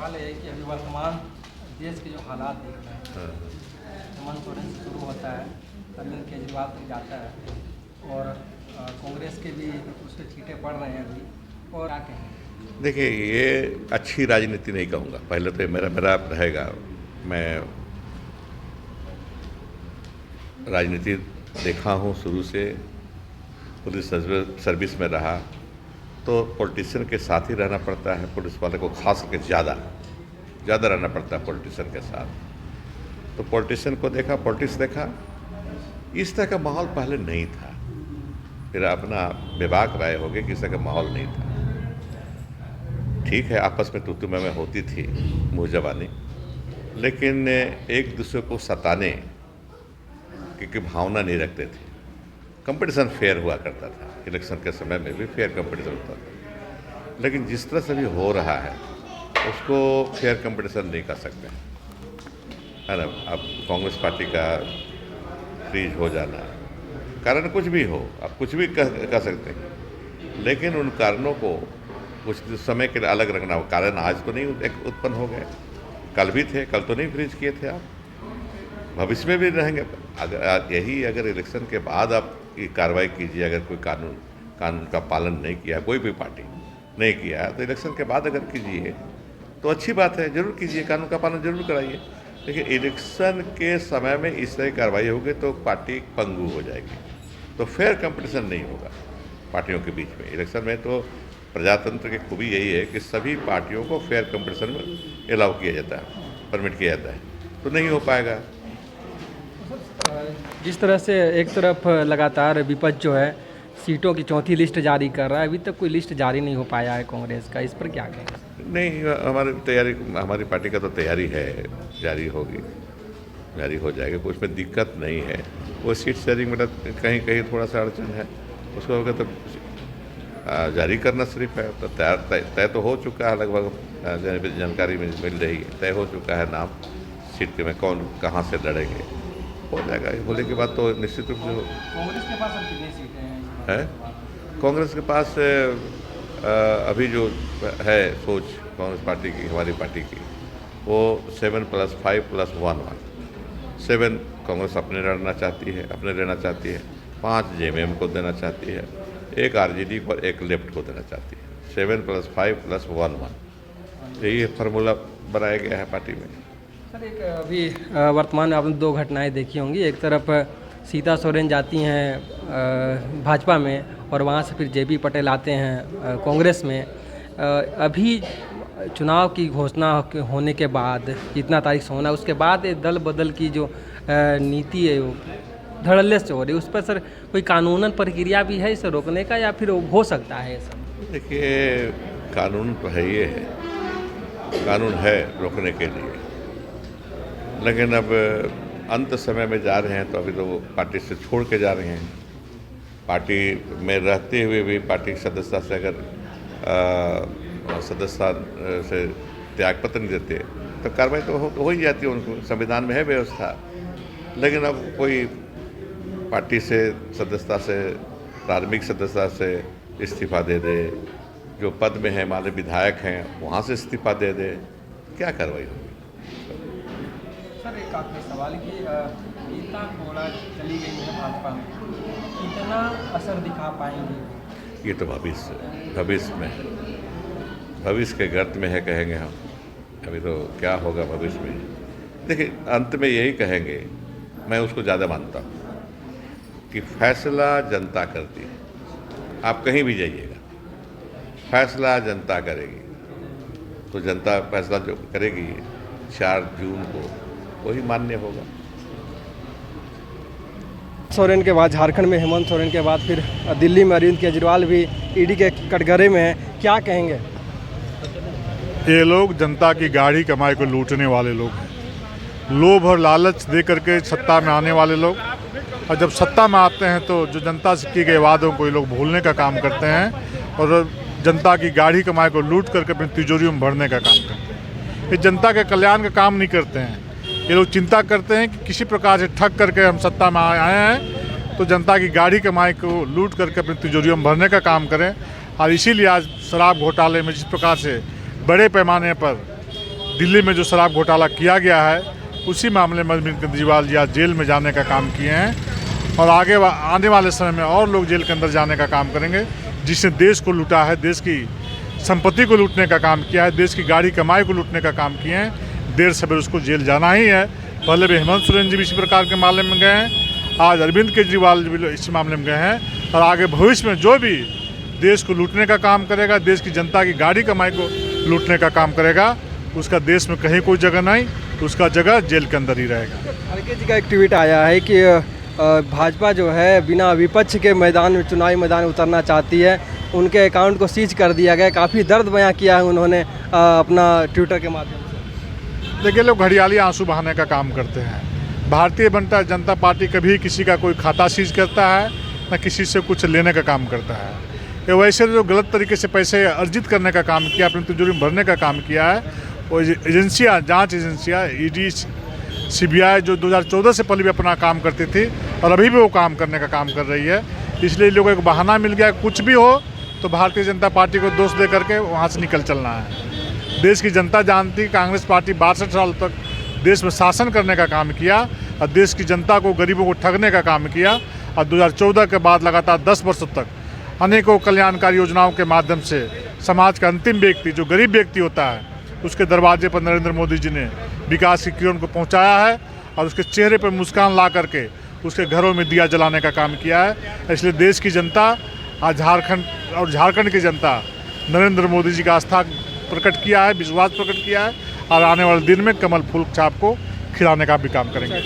सवाल है कि अभी वर्तमान देश के जो हालात देख रहे हैं, हेमंत सोरेन से शुरू होता है, अरविंद केजरीवाल तक जाता है और कांग्रेस के भी उस पर छींटे पड़ रहे हैं अभी, और क्या कहें? देखिए, ये अच्छी राजनीति नहीं कहूँगा। पहले तो मेरा रहेगा, मैं राजनीति देखा हूँ शुरू से, पुलिस सर्विस में रहा, तो पॉलिटिशियन के साथ ही रहना पड़ता है। पुलिस वाले को खास करके ज़्यादा रहना पड़ता है पॉलिटिशियन के साथ। तो पॉलिटिशियन को देखा, पॉलिटिक्स देखा, इस तरह का माहौल पहले नहीं था। फिर अपना बेबाक राय हो गई कि इस तरह का माहौल नहीं था। ठीक है, आपस में तू में होती थी मुँह जबानी, लेकिन एक दूसरे को सताने की भावना नहीं रखते थे। कंपटीशन फेयर हुआ करता था, इलेक्शन के समय में भी फेयर कंपटीशन होता था। लेकिन जिस तरह से भी हो रहा है उसको फेयर कंपटीशन नहीं कर सकते, है ना। अब कांग्रेस पार्टी का फ्रीज हो जाना, कारण कुछ भी हो, आप कुछ भी कह सकते हैं, लेकिन उन कारणों को कुछ समय के लिए अलग रखना। कारण आज तो नहीं उत्पन्न हो गए, कल भी थे, कल तो नहीं फ्रीज किए थे आप, भविष्य में भी रहेंगे। अगर इलेक्शन के बाद आप की कार्रवाई कीजिए, अगर कोई कानून का पालन नहीं किया, कोई भी पार्टी नहीं किया, तो इलेक्शन के बाद अगर कीजिए तो अच्छी बात है, जरूर कीजिए, कानून का पालन जरूर कराइए। लेकिन इलेक्शन के समय में इस तरह की कार्रवाई होगी तो पार्टी पंगु हो जाएगी, तो फेयर कंपटीशन नहीं होगा पार्टियों के बीच में। इलेक्शन में तो प्रजातंत्र की खूबी यही है कि सभी पार्टियों को फेयर कंपटीशन में अलाउ किया जाता है, परमिट किया जाता है, तो नहीं हो पाएगा। जिस तरह से एक तरफ लगातार विपक्ष जो है सीटों की चौथी लिस्ट जारी कर रहा है, अभी तक कोई लिस्ट जारी नहीं हो पाया है कांग्रेस का, इस पर क्या कहें? नहीं, हमारी पार्टी का तो तैयारी है, जारी होगी, जारी हो जाएगा, कोई उसमें दिक्कत नहीं है। वो सीट शेयरिंग में कहीं थोड़ा सा अड़चन है, उसको होगा तो जारी करना सिर्फ है। तो तय तो हो चुका है, लगभग जानकारी मिल रही है, तय हो चुका है नाम सीट के में कौन कहाँ से लड़ेंगे, हो जाएगा। होने के बाद तो निश्चित रूप से कांग्रेस के पास अब कितनी सीटें हैं? कांग्रेस के पास अभी जो है सोच कांग्रेस पार्टी की, हमारी पार्टी की, वो 7+5+1 7 कांग्रेस अपने लड़ना चाहती है, अपने लेना चाहती है, 5 जेएमएम को देना चाहती है, 1 आरजेडी को और 1 लेफ्ट को देना चाहती है। 7+5+1 यही फार्मूला बनाया गया है पार्टी में। सर, एक अभी वर्तमान में आपने 2 घटनाएं देखी होंगी। एक तरफ सीता सोरेन जाती हैं भाजपा में और वहाँ से फिर जेबी पटेल आते हैं कांग्रेस में। अभी चुनाव की घोषणा होने के बाद, कितना तारीख से होना, उसके बाद दल बदल की जो नीति है वो धड़ल्ले से हो रही है, उस पर सर कोई कानूनन प्रक्रिया भी है इसे रोकने का, या फिर हो सकता है सर? देखिए, कानून तो है, ये है, कानून है रोकने के लिए, लेकिन अब अंत समय में जा रहे हैं तो अभी तो वो पार्टी से छोड़ के जा रहे हैं। पार्टी में रहते हुए भी पार्टी की सदस्यता से अगर सदस्यता से त्यागपत्र नहीं देते तो कार्रवाई तो हो ही जाती है, उनको संविधान में है व्यवस्था। लेकिन अब कोई पार्टी से सदस्यता से, प्रारंभिक सदस्यता से इस्तीफा दे दे, जो पद में है, मान लो विधायक हैं, वहाँ से इस्तीफा दे दे, क्या कार्रवाई होगी? सर, एक आखिरी सवाल कि गीता कोड़ा चली गई है भाजपा में, कितना असर दिखा पाएंगे? ये तो भविष्य के गर्त में है, कहेंगे हम। अभी तो क्या होगा भविष्य में, देखिए, अंत में यही कहेंगे, मैं उसको ज़्यादा मानता हूँ कि फैसला जनता करती है। आप कहीं भी जाइएगा, फैसला जनता करेगी, तो जनता फैसला जो करेगी 4 जून को, वही मान्य होगा। सोरेन के बाद झारखंड में हेमंत सोरेन के बाद फिर दिल्ली में अरविंद केजरीवाल भी ईडी के कटघरे में हैं, क्या कहेंगे? ये लोग जनता की गाढ़ी कमाई को लूटने वाले लोग हैं, लोभ और लालच दे करके सत्ता में आने वाले लोग, और जब सत्ता में आते हैं तो जो जनता से किए गए वादों को ये लोग भूलने का काम करते हैं और जनता की गाढ़ी कमाई को लूट करके अपनी तिजोरियों में भरने का काम करते हैं। ये जनता के कल्याण का काम नहीं करते हैं। ये लोग चिंता करते हैं कि किसी प्रकार से ठग करके हम सत्ता में आए हैं तो जनता की गाढ़ी कमाई को लूट करके अपनी तिजोरियों में भरने का काम करें। और इसीलिए आज शराब घोटाले में जिस प्रकार से बड़े पैमाने पर दिल्ली में जो शराब घोटाला किया गया है उसी मामले में अरविंद केजरीवाल जी आज जेल में जाने का काम किए हैं और आगे आने वाले समय में और लोग जेल के अंदर जाने का काम करेंगे। जिसने देश को लूटा है, देश की संपत्ति को लूटने का काम किया है, देश की गाड़ी कमाई को लूटने का काम किए हैं, देर सवेर उसको जेल जाना ही है। पहले भी हेमंत सोरेन जी भी इसी प्रकार के मामले में गए हैं, आज अरविंद केजरीवाल जी भी इस मामले में गए हैं और आगे भविष्य में जो भी देश को लूटने का काम करेगा, देश की जनता की गाड़ी कमाई को लूटने का काम करेगा, उसका देश में कहीं कोई जगह नहीं, उसका जगह जेल के अंदर ही रहेगा। खड़गे जी का एक ट्वीट आया है कि भाजपा जो है बिना विपक्ष के मैदान में, चुनावी मैदान में उतरना चाहती है, उनके अकाउंट को सीज कर दिया गया। काफ़ी दर्द बयां किया है उन्होंने अपना ट्विटर के माध्यम से। देखिए, लोग घड़ियाली आंसू बहाने का काम करते हैं। भारतीय जनता पार्टी कभी किसी का कोई खाता सीज करता है, न किसी से कुछ लेने का काम करता है। ये वैसे जो गलत तरीके से पैसे अर्जित करने का काम किया, अपनी तिजोरी में भरने का काम किया है, वो एजेंसियाँ, जांच एजेंसियाँ, ईडी, सीबीआई जो 2014 से पहले भी अपना काम करती थी और अभी भी वो काम करने का काम कर रही है। इसलिए लोगों को एक बहाना मिल गया, कुछ भी हो तो भारतीय जनता पार्टी को दोष दे करके वहाँ से निकल चलना है। देश की जनता जानती, कांग्रेस पार्टी 62 साल तक देश में शासन करने का काम किया और देश की जनता को, गरीबों को ठगने का काम किया और 2014 के बाद लगातार 10 वर्षों तक अनेकों कल्याणकारी योजनाओं के माध्यम से समाज का अंतिम व्यक्ति, जो गरीब व्यक्ति होता है, उसके दरवाजे पर नरेंद्र मोदी जी ने विकास की किरण को पहुंचाया है और उसके चेहरे पर मुस्कान ला करके उसके घरों में दिया जलाने का काम किया है। इसलिए देश की जनता आज झारखंड की जनता नरेंद्र मोदी जी का आस्था प्रकट किया है, विश्वास प्रकट किया है और आने वाले दिन में कमल फूल छाप को खिलाने का भी काम करेंगे।